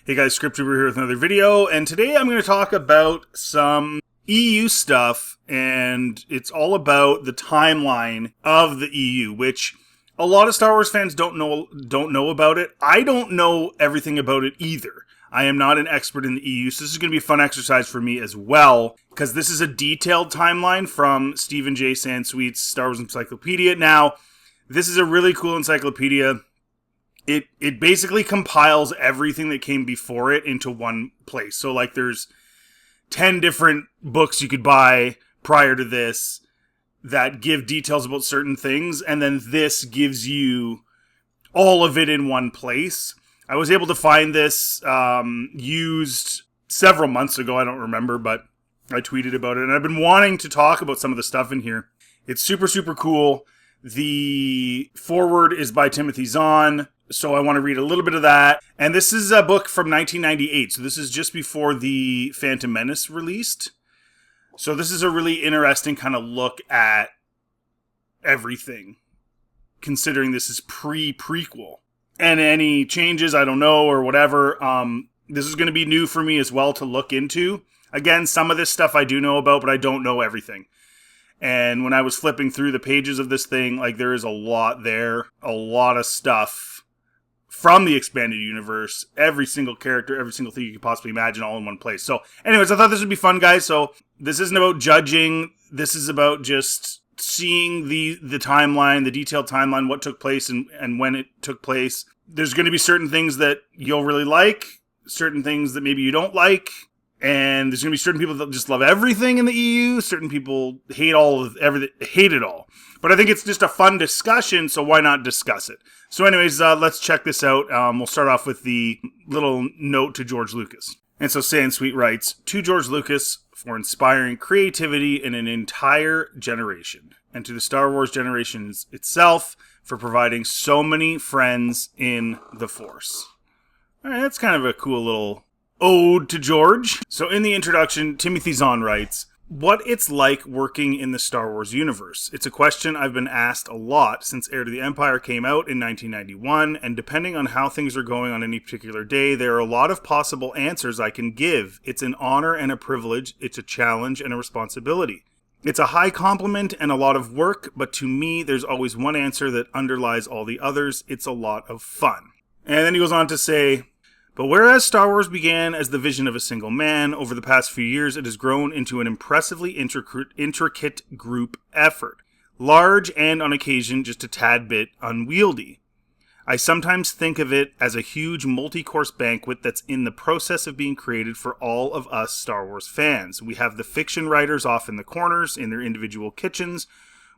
Hey guys, Scripture here with another video, and today I'm going to talk about some EU stuff, and it's all about the timeline of the EU, which a lot of Star Wars fans don't know about it. I don't know everything about it either. I am not an expert in the EU, so this is going to be a fun exercise for me as well, because this is a detailed timeline from Stephen J. Sansweet's Star Wars Encyclopedia. Now, this is a really cool encyclopedia. It basically compiles everything that came before it into one place. So, like, there's 10 different books you could buy prior to this that give details about certain things, and then this gives you all of it in one place. I was able to find this used several months ago. I don't remember, but I tweeted about it, and I've been wanting to talk about some of the stuff in here. It's super, super cool. The foreword is by Timothy Zahn, so I want to read a little bit of that. And this is a book from 1998, so this is just before the Phantom Menace released. So this is a really interesting kind of look at everything, considering this is pre-prequel. And any changes, I don't know, or whatever. This is going to be new for me as well to look into. Again, some of this stuff I do know about, but I don't know everything. And when I was flipping through the pages of this thing, like, there is a lot there. A lot of stuff from the expanded universe. Every single character, every single thing you could possibly imagine, all in one place. So, anyways, I thought this would be fun, guys. So, this isn't about judging. This is about just seeing the timeline, the detailed timeline, what took place and when it took place. There's going to be certain things that you'll really like, certain things that maybe you don't like. And there's going to be certain people that just love everything in the EU. Certain people hate hate it all. But I think it's just a fun discussion, so why not discuss it? So anyways, let's check this out. We'll start off with the little note to George Lucas. And so Sansweet writes, "To George Lucas for inspiring creativity in an entire generation. And to the Star Wars generation itself for providing so many friends in the Force." All right, that's kind of a cool little ode to George. So in the introduction, Timothy Zahn writes, "What it's like working in the Star Wars universe. It's a question I've been asked a lot since Heir to the Empire came out in 1991, and depending on how things are going on any particular day, there are a lot of possible answers I can give. It's an honor and a privilege. It's a challenge and a responsibility. It's a high compliment and a lot of work, but to me, there's always one answer that underlies all the others. It's a lot of fun." And then he goes on to say, "But whereas Star Wars began as the vision of a single man, over the past few years it has grown into an impressively intricate group effort. Large and, on occasion, just a tad bit unwieldy. I sometimes think of it as a huge multi-course banquet that's in the process of being created for all of us Star Wars fans. We have the fiction writers off in the corners, in their individual kitchens,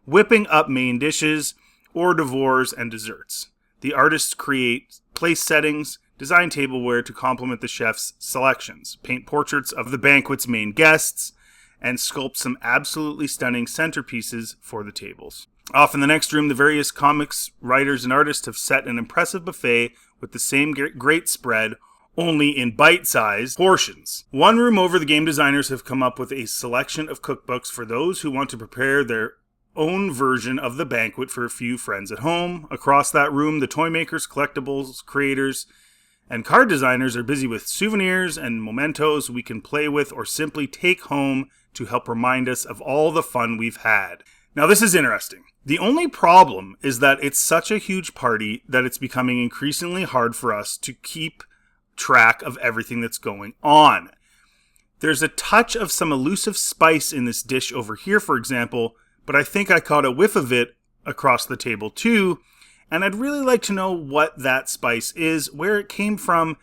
whipping up main dishes, hors d'oeuvres, and desserts. The artists create place settings, design tableware to complement the chef's selections, paint portraits of the banquet's main guests, and sculpt some absolutely stunning centerpieces for the tables. Off in the next room, the various comics writers and artists have set an impressive buffet with the same great spread, only in bite-sized portions. One room over, the game designers have come up with a selection of cookbooks for those who want to prepare their own version of the banquet for a few friends at home. Across that room, the toy makers, collectibles, creators, and card designers are busy with souvenirs and mementos we can play with or simply take home to help remind us of all the fun we've had." Now, this is interesting. The only problem is that it's such a huge party that it's becoming increasingly hard for us to keep track of everything that's going on. There's a touch of some elusive spice in this dish over here, for example, but I think I caught a whiff of it across the table too, and I'd really like to know what that spice is, where it came from,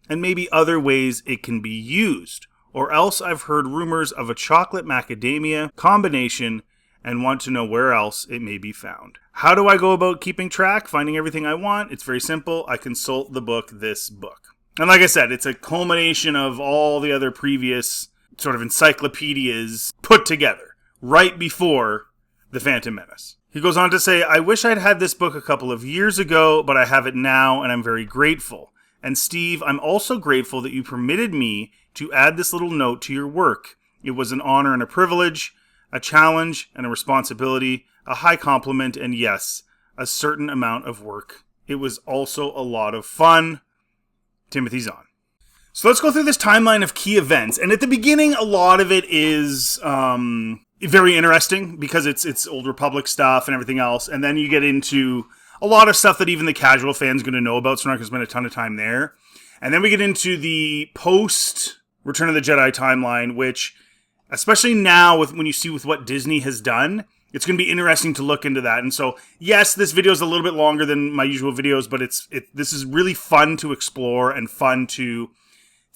and maybe other ways it can be used. Or else I've heard rumors of a chocolate macadamia combination and want to know where else it may be found. How do I go about keeping track, finding everything I want? It's very simple. I consult the book, This Book. And like I said, it's a culmination of all the other previous sort of encyclopedias put together right before The Phantom Menace. He goes on to say, "I wish I'd had this book a couple of years ago, but I have it now, and I'm very grateful. And Steve, I'm also grateful that you permitted me to add this little note to your work. It was an honor and a privilege, a challenge and a responsibility, a high compliment, and yes, a certain amount of work. It was also a lot of fun." Timothy Zahn. So let's go through this timeline of key events. And at the beginning, a lot of it is very interesting because it's Old Republic stuff and everything else. And then you get into a lot of stuff that even the casual fan's going to know about, so we're not going to spend a ton of time there. And then we get into the post Return of the Jedi timeline, which, especially now when you see with what Disney has done, it's going to be interesting to look into that. And so, yes, this video is a little bit longer than my usual videos, but this is really fun to explore and fun to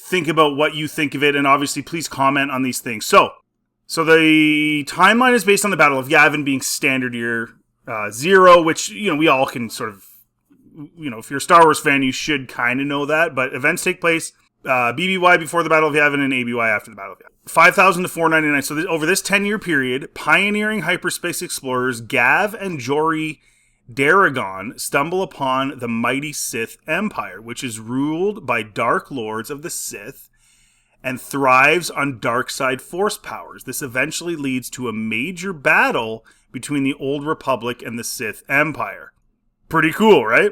think about what you think of it. And obviously, please comment on these things. So the timeline is based on the Battle of Yavin being standard year 0, which, we all can sort of, if you're a Star Wars fan, you should kind of know that. But events take place BBY before the Battle of Yavin and ABY after the Battle of Yavin. 5,000 to 499. So over this 10-year period, pioneering hyperspace explorers Gav and Jory Daragon stumble upon the mighty Sith Empire, which is ruled by Dark Lords of the Sith and thrives on dark side force powers. This eventually leads to a major battle between the Old Republic and the Sith Empire. Pretty cool, right?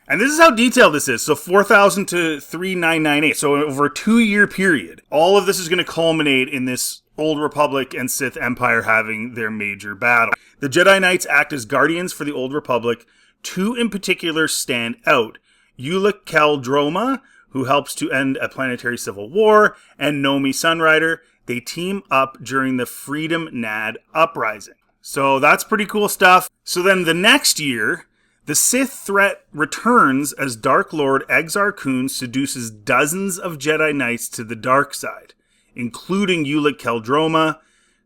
And this is how detailed this is. So 4,000 to 3,998. So over a 2-year period, all of this is going to culminate in this Old Republic and Sith Empire having their major battle. The Jedi Knights act as guardians for the Old Republic. 2 in particular stand out. Ulic Qel-Droma, who helps to end a planetary civil war, and Nomi Sunrider. They team up during the Freedom Nad Uprising. So that's pretty cool stuff. So then the next year, the Sith threat returns as Dark Lord Exar Kun seduces dozens of Jedi Knights to the dark side, including Ulic Qel-Droma.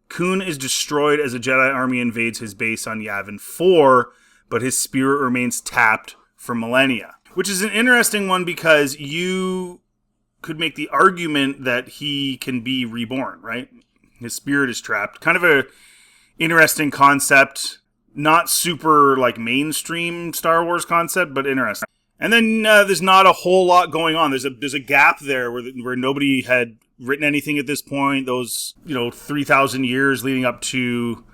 Kun is destroyed as a Jedi army invades his base on Yavin 4, but his spirit remains tapped for millennia. Which is an interesting one because you could make the argument that he can be reborn, right? His spirit is trapped. Kind of a interesting concept. Not super mainstream Star Wars concept, but interesting. And then there's not a whole lot going on. There's a gap there where nobody had written anything at this point. Those 3,000 years leading up to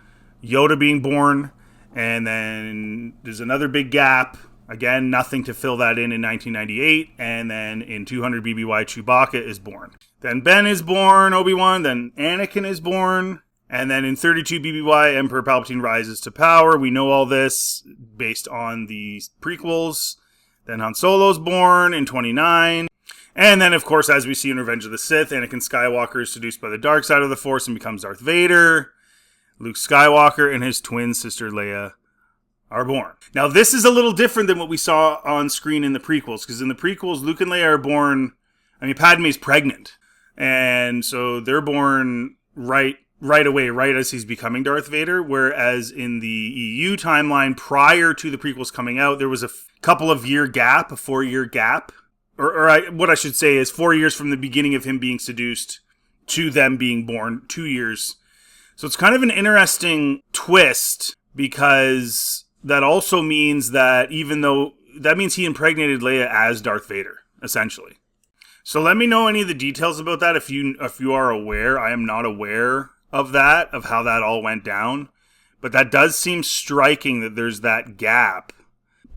Yoda being born, and then there's another big gap. Again, nothing to fill that in 1998, and then in 200 BBY, Chewbacca is born. Then Ben is born, Obi-Wan. Then Anakin is born. And then in 32 BBY, Emperor Palpatine rises to power. We know all this based on the prequels. Then Han Solo's born in 29. And then, of course, as we see in Revenge of the Sith, Anakin Skywalker is seduced by the dark side of the Force and becomes Darth Vader. Luke Skywalker and his twin sister Leia are born. Now, this is a little different than what we saw on screen in the prequels, because in the prequels, Luke and Leia are born... Padme's pregnant. And so they're born right away, right as he's becoming Darth Vader, whereas in the EU timeline, prior to the prequels coming out, there was a couple of year gap, a 4-year gap, what I should say is 4 years from the beginning of him being seduced to them being born, 2 years. So it's kind of an interesting twist, because that also means that that means he impregnated Leia as Darth Vader, essentially. So let me know any of the details about that if you are aware. I am not aware of that, of how that all went down. But that does seem striking that there's that gap.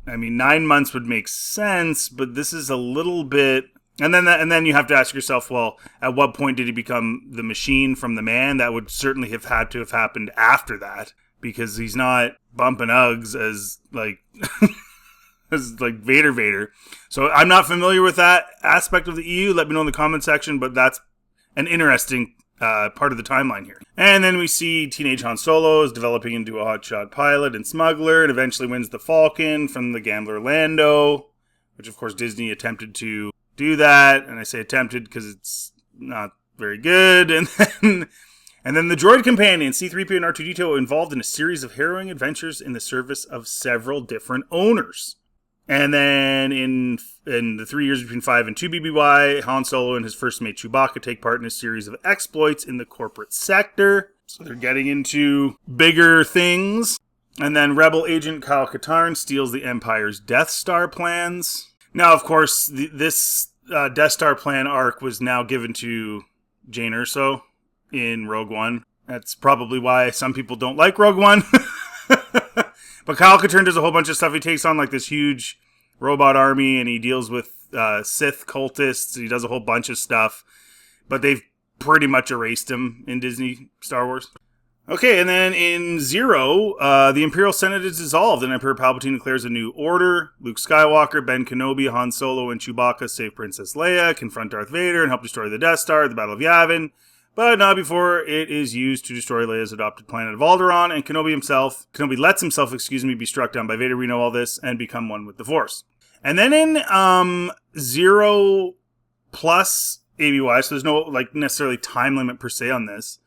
9 months would make sense, but this is a little bit... And then you have to ask yourself, well, at what point did he become the machine from the man? That would certainly have had to have happened after that, because he's not bumping Uggs as Vader. So I'm not familiar with that aspect of the EU. Let me know in the comment section, but that's an interesting part of the timeline here. And then we see teenage Han Solo is developing into a hotshot pilot and smuggler, and eventually wins the Falcon from the gambler Lando, which of course Disney attempted to do that, and I say attempted because it's not very good. And then the droid companion C-3PO and R2-D2 are involved in a series of harrowing adventures in the service of several different owners. And then in the 3 years between 5 and 2 BBY, Han Solo and his first mate Chewbacca take part in a series of exploits in the corporate sector. So they're getting into bigger things. And then Rebel agent Kyle Katarn steals the Empire's Death Star plans. Now, of course, this Death Star plan arc was now given to Jyn Erso in Rogue One. That's probably why some people don't like Rogue One. But Kyle Katarn does a whole bunch of stuff. He takes on this huge robot army, and he deals with Sith cultists. He does a whole bunch of stuff, but they've pretty much erased him in Disney Star Wars. Okay, and then in Zero, the Imperial Senate is dissolved, and Emperor Palpatine declares a new order. Luke Skywalker, Ben Kenobi, Han Solo, and Chewbacca save Princess Leia, confront Darth Vader, and help destroy the Death Star at the Battle of Yavin, but not before it is used to destroy Leia's adopted planet of Alderaan, and Kenobi lets himself, be struck down by Vader. We know all this, and become one with the Force. And then in Zero plus ABY, so there's no necessarily time limit per se on this.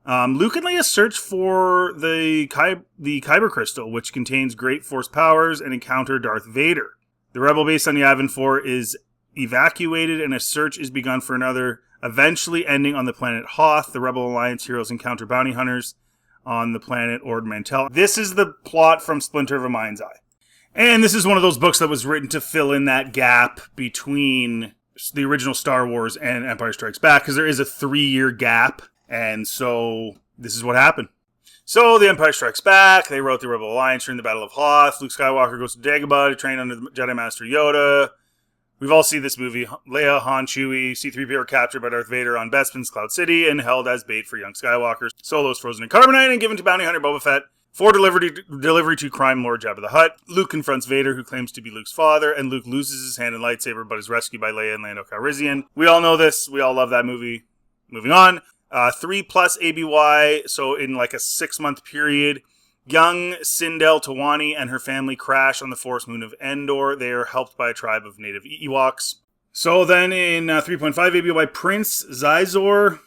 Luke and Leia search for the Kyber Crystal, which contains great Force powers, and encounter Darth Vader. The Rebel base on Yavin 4 is evacuated, and a search is begun for another, eventually ending on the planet Hoth. The Rebel Alliance heroes encounter bounty hunters on the planet Ord Mantell. This is the plot from Splinter of a Mind's Eye. And this is one of those books that was written to fill in that gap between the original Star Wars and Empire Strikes Back, because there is a 3-year gap. And so this is what happened. So the Empire Strikes Back. They wrote the Rebel Alliance during the Battle of Hoth. Luke Skywalker goes to Dagobah to train under the Jedi Master Yoda. We've all seen this movie. Leia, Han, Chewie, C-3PO are captured by Darth Vader on Bespin's Cloud City and held as bait for young Skywalker. Solo is frozen in carbonite and given to bounty hunter Boba Fett for delivery to crime lord Jabba the Hutt. Luke confronts Vader, who claims to be Luke's father, and Luke loses his hand and lightsaber, but is rescued by Leia and Lando Calrissian. We all know this. We all love that movie. Moving on. 3 plus ABY, so in a 6-month period, young Sindel Tawani and her family crash on the forest moon of Endor. They are helped by a tribe of native Ewoks. So then in 3.5 ABY, Prince Xizor,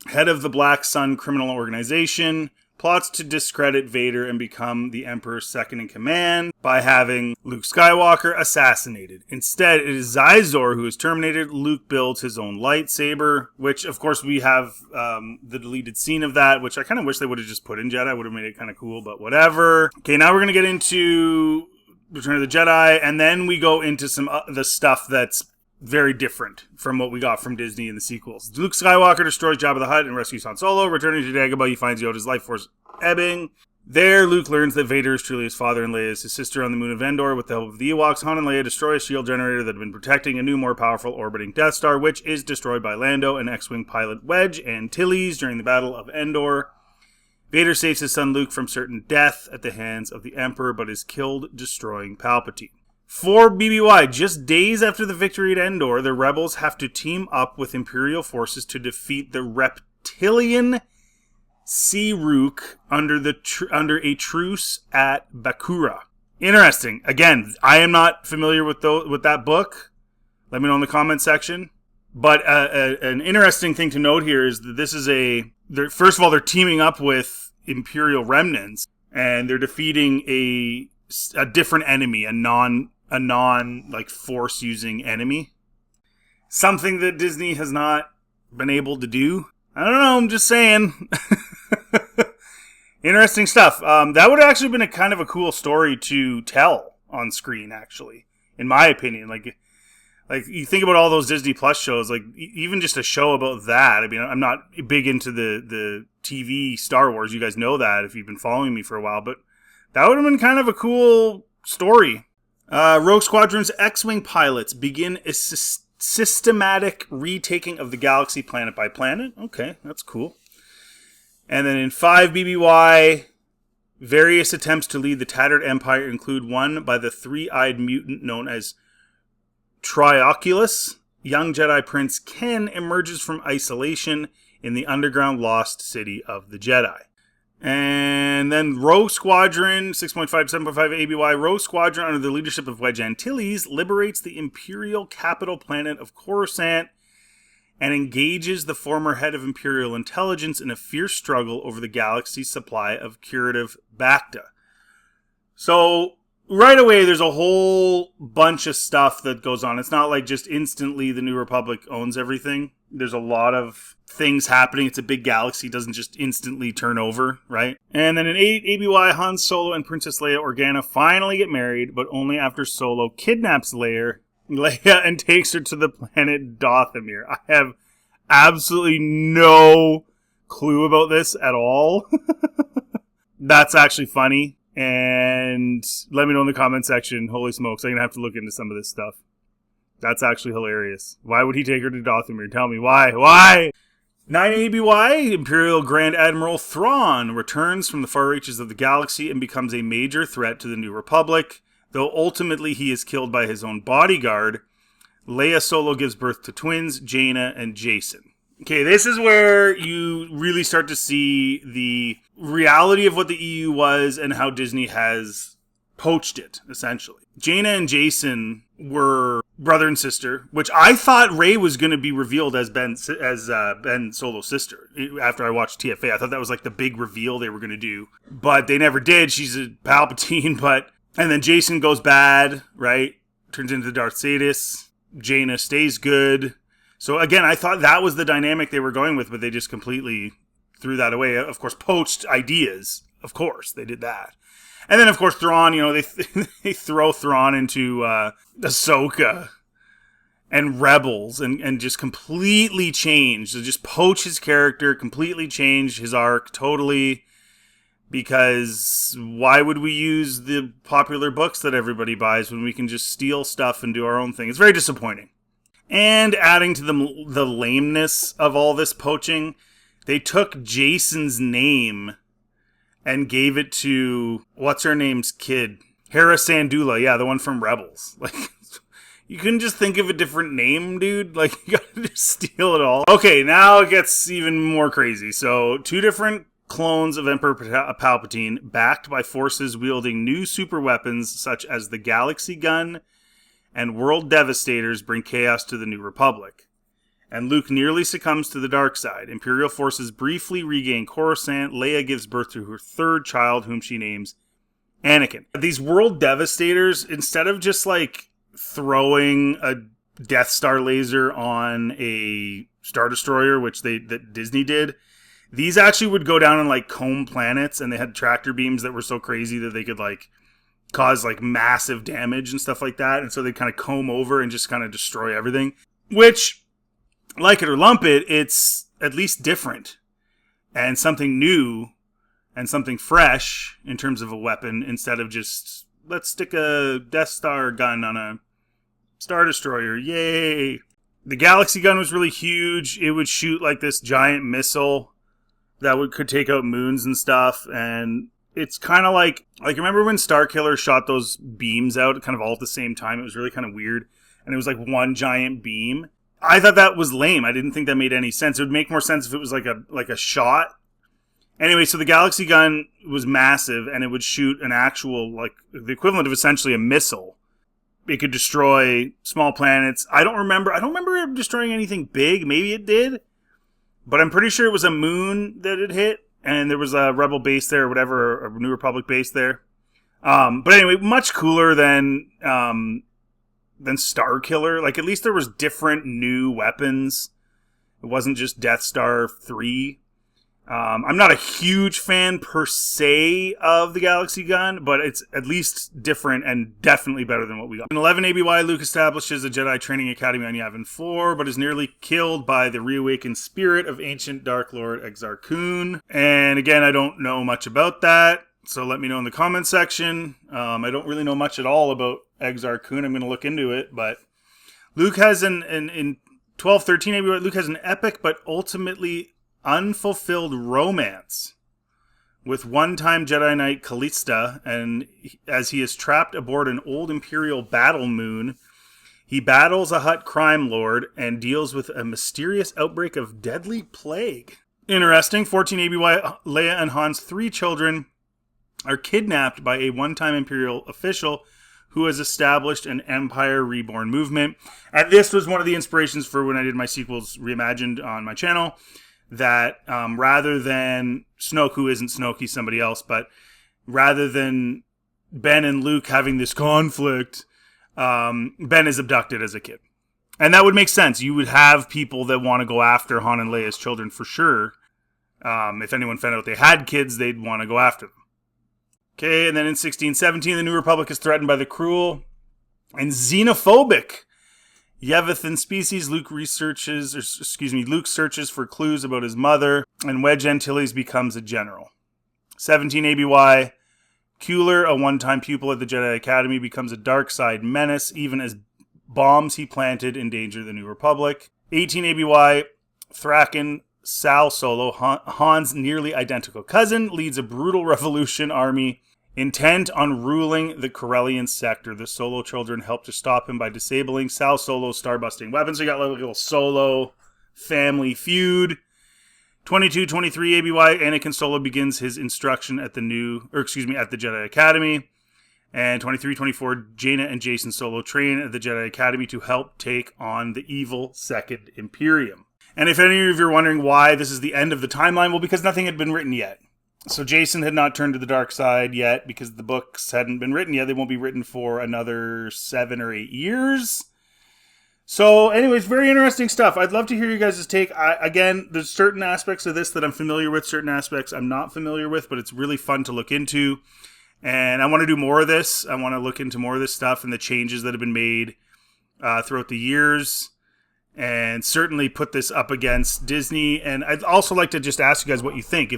head of the Black Sun criminal organization, plots to discredit Vader and become the Emperor's second in command by having Luke Skywalker assassinated. Instead, it is Xizor who is terminated. Luke builds his own lightsaber, which, of course, we have the deleted scene of that, which I kind of wish they would have just put in Jedi. Would have made it kind of cool, but whatever. Okay, now we're going to get into Return of the Jedi, and then we go into some the stuff that's very different from what we got from Disney in the sequels. Luke Skywalker destroys Jabba the Hutt and rescues Han Solo. Returning to Dagobah, he finds Yoda's life force ebbing. There, Luke learns that Vader is truly his father and Leia is his sister on the moon of Endor. With the help of the Ewoks, Han and Leia destroy a shield generator that had been protecting a new, more powerful orbiting Death Star, which is destroyed by Lando and X-Wing pilot Wedge Antilles during the Battle of Endor. Vader saves his son Luke from certain death at the hands of the Emperor, but is killed destroying Palpatine. For BBY, just days after the victory at Endor, the rebels have to team up with Imperial forces to defeat the reptilian Sea-Rook under a truce at Bakura. Interesting. Again, I am not familiar with that book. Let me know in the comment section. But an interesting thing to note here is that this is first of all, they're teaming up with Imperial remnants, and they're defeating a different enemy, a non force using enemy. Something that Disney has not been able to do. I don't know, I'm just saying. Interesting stuff. That would have actually been a kind of a cool story to tell on screen, actually, in my opinion. Like you think about all those Disney Plus shows, even just a show about that. I mean, I'm not big into the TV Star Wars. You guys know that if you've been following me for a while, but that would have been kind of a cool story. Rogue Squadron's X-Wing pilots begin a systematic retaking of the galaxy planet by planet. Okay, that's cool. And then in 5 BBY, various attempts to lead the tattered empire include one by the three-eyed mutant known as Trioculus. Young Jedi Prince Ken emerges from isolation in the underground lost city of the Jedi. And then Rogue Squadron, 6.5 to 7.5 ABY. Rogue Squadron, under the leadership of Wedge Antilles, liberates the Imperial capital planet of Coruscant and engages the former head of Imperial intelligence in a fierce struggle over the galaxy's supply of curative Bacta. So, right away, there's a whole bunch of stuff that goes on. It's not like just instantly the New Republic owns everything. There's a lot of things happening. It's a big galaxy. It doesn't just instantly turn over, right? And then in 8 ABY, Han Solo and Princess Leia Organa finally get married, but only after Solo kidnaps Leia and takes her to the planet Dothamir. I have absolutely no clue about this at all. That's actually funny. And let me know in the comment section. Holy smokes, I'm going to have to look into some of this stuff. That's actually hilarious. Why would he take her to Dathomir? Tell me why. Why? 9 ABY, Imperial Grand Admiral Thrawn returns from the far reaches of the galaxy and becomes a major threat to the New Republic. Though ultimately he is killed by his own bodyguard, Leia Solo gives birth to twins, Jaina and Jacen. Okay, this is where you really start to see the reality of what the EU was and how Disney has poached it, essentially. Jaina and Jacen were brother and sister, which I thought Rey was going to be revealed as Ben Solo's sister. After I watched TFA, I thought that was like the big reveal they were going to do, but they never did. She's a Palpatine, and then Jacen goes bad, right? Turns into Darth Sidious. Jaina stays good. So again, I thought that was the dynamic they were going with, but they just completely threw that away. Of course, poached ideas. Of course, they did that. And then, of course, Thrawn, they throw Thrawn into Ahsoka and Rebels and just completely change. So just poach his character, completely change his arc totally. Because why would we use the popular books that everybody buys when we can just steal stuff and do our own thing? It's very disappointing. And adding to the lameness of all this poaching, they took Jason's name and gave it to, what's her name's kid? Hera Syndulla, yeah, the one from Rebels. Like, you couldn't just think of a different name, dude? Like, you gotta just steal it all. Okay, now it gets even more crazy. So, 2 different clones of Emperor Palpatine, backed by forces wielding new super weapons such as the Galaxy Gun and World Devastators, bring chaos to the New Republic. And Luke nearly succumbs to the dark side. Imperial forces briefly regain Coruscant. Leia gives birth to her 3rd child, whom she names Anakin. These World Devastators, instead of just like throwing a Death Star laser on a Star Destroyer, which that Disney did, these actually would go down and like comb planets, and they had tractor beams that were so crazy that they could like cause like massive damage and stuff like that. And so they'd kind of comb over and just kind of destroy everything, which, like it or lump it, it's at least different and something new and something fresh in terms of a weapon, instead of just, let's stick a Death Star gun on a Star Destroyer. Yay! The Galaxy Gun was really huge. It would shoot like this giant missile that could take out moons and stuff. And it's kind of like remember when Starkiller shot those beams out kind of all at the same time? It was really kind of weird. And it was like one giant beam. I thought that was lame. I didn't think that made any sense. It would make more sense if it was like a shot. Anyway, so the Galaxy Gun was massive, and it would shoot an actual, like, the equivalent of essentially a missile. It could destroy small planets. I don't remember it destroying anything big. Maybe it did. But I'm pretty sure it was a moon that it hit, and there was a Rebel base there, or whatever, a New Republic base there. But anyway, much cooler than Starkiller. Like, at least there was different new weapons. It wasn't just Death Star 3. I'm not a huge fan per se of the Galaxy Gun, but it's at least different and definitely better than what we got. In 11 ABY, Luke establishes a Jedi Training Academy on Yavin 4, but is nearly killed by the reawakened spirit of ancient Dark Lord Exar Kun. And again, I don't know much about that, so let me know in the comment section. I don't really know much at all about Exar Kun. I'm going to look into it, but Luke has in 12-13 ABY, Luke has an epic but ultimately unfulfilled romance with one-time Jedi Knight Callista, and as he is trapped aboard an old Imperial battle moon, he battles a Hutt crime lord and deals with a mysterious outbreak of deadly plague. Interesting. 14 ABY, Leia and Han's 3 children are kidnapped by a one-time Imperial official who has established an Empire Reborn movement. And this was one of the inspirations for when I did my sequels reimagined on my channel. That rather than Snoke, who isn't Snoke, he's somebody else, but rather than Ben and Luke having this conflict, Ben is abducted as a kid. And that would make sense. You would have people that want to go after Han and Leia's children for sure. If anyone found out they had kids, they'd want to go after them. Okay, and then in 1617, the New Republic is threatened by the cruel and xenophobic Yevithan species. Luke searches for clues about his mother, and Wedge Antilles becomes a general. 17 ABY, Kueller, a one-time pupil at the Jedi Academy, becomes a dark side menace, even as bombs he planted endanger the New Republic. 18 ABY, Thraken Sal Solo, Han's nearly identical cousin, leads a brutal revolution army intent on ruling the Corellian sector. The Solo children help to stop him by disabling Sal Solo's star-busting weapons. So you got a little Solo family feud. 22-23 ABY, Anakin Solo begins his instruction at the Jedi Academy. And 23-24, Jaina and Jason Solo train at the Jedi Academy to help take on the evil Second Imperium. And if any of you are wondering why this is the end of the timeline, well, because nothing had been written yet. So Jason had not turned to the dark side yet because the books hadn't been written yet. They won't be written for another 7 or 8 years. So anyways, very interesting stuff. I'd love to hear you guys' take. Again, there's certain aspects of this that I'm familiar with, certain aspects I'm not familiar with, but it's really fun to look into. And I want to do more of this. I want to look into more of this stuff and the changes that have been made throughout the years. And certainly put this up against Disney. And I'd also like to just ask you guys what you think.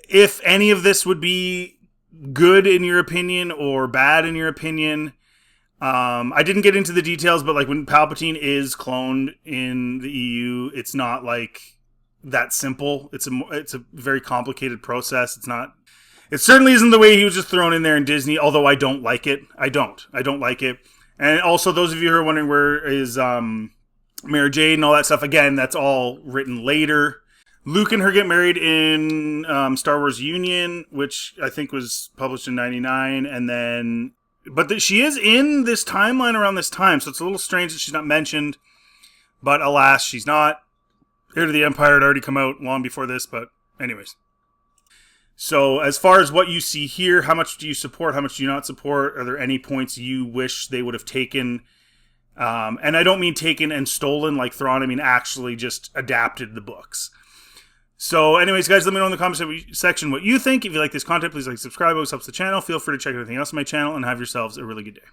If any of this would be good in your opinion or bad in your opinion. I didn't get into the details, but like when Palpatine is cloned in the EU, it's not like that simple. It's a very complicated process. It certainly isn't the way he was just thrown in there in Disney, although I don't like it. I don't like it. And also, those of you who are wondering where is Mara Jade and all that stuff, again, that's all written later. Luke and her get married in Star Wars Union, which I think was published in 99, and then... But she is in this timeline around this time, so it's a little strange that she's not mentioned. But alas, she's not. Heir to the Empire had already come out long before this, but anyways. So as far as what you see here, how much do you support, how much do you not support? Are there any points you wish they would have taken? And I don't mean taken and stolen like Thrawn, I mean actually just adapted the books. So anyways, guys, let me know in the comment section what you think. If you like this content, please like, subscribe. It always helps the channel. Feel free to check out anything else on my channel, and have yourselves a really good day.